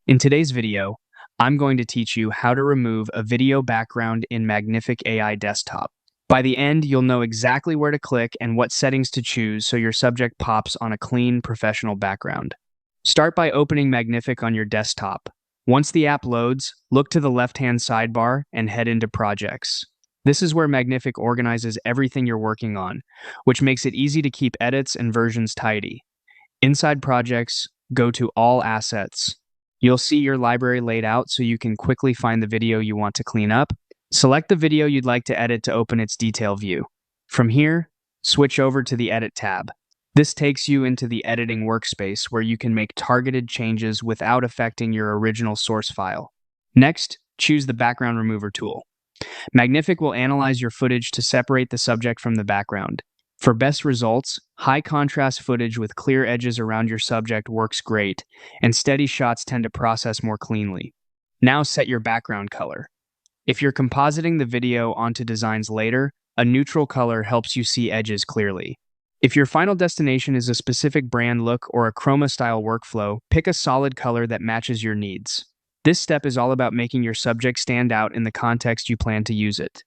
In today's video, I'm going to teach you how to remove a video background in Magnific AI Desktop. By the end, you'll know exactly where to click and what settings to choose so your subject pops on a clean, professional background. Start by opening Magnific on your desktop. Once the app loads, look to the left-hand sidebar and head into Projects. This is where Magnific organizes everything you're working on, which makes it easy to keep edits and versions tidy. Inside Projects, go to All Assets. You'll see your library laid out so you can quickly find the video you want to clean up. Select the video you'd like to edit to open its detail view. From here, switch over to the Edit tab. This takes you into the editing workspace where you can make targeted changes without affecting your original source file. Next, choose the Background Remover tool. Magnific will analyze your footage to separate the subject from the background. For best results, high contrast footage with clear edges around your subject works great, and steady shots tend to process more cleanly. Now set your background color. If you're compositing the video onto designs later, a neutral color helps you see edges clearly. If your final destination is a specific brand look or a chroma-style workflow, pick a solid color that matches your needs. This step is all about making your subject stand out in the context you plan to use it.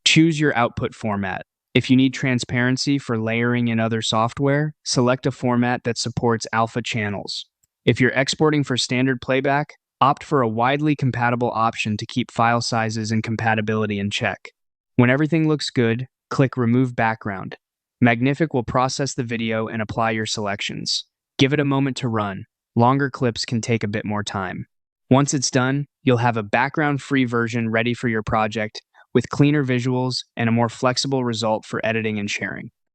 Choose your output format. If you need transparency for layering in other software, select a format that supports alpha channels. If you're exporting for standard playback, opt for a widely compatible option to keep file sizes and compatibility in check. When everything looks good, click Remove Background. Magnific will process the video and apply your selections. Give it a moment to run. Longer clips can take a bit more time. Once it's done, you'll have a background-free version ready for your project with cleaner visuals and a more flexible result for editing and sharing.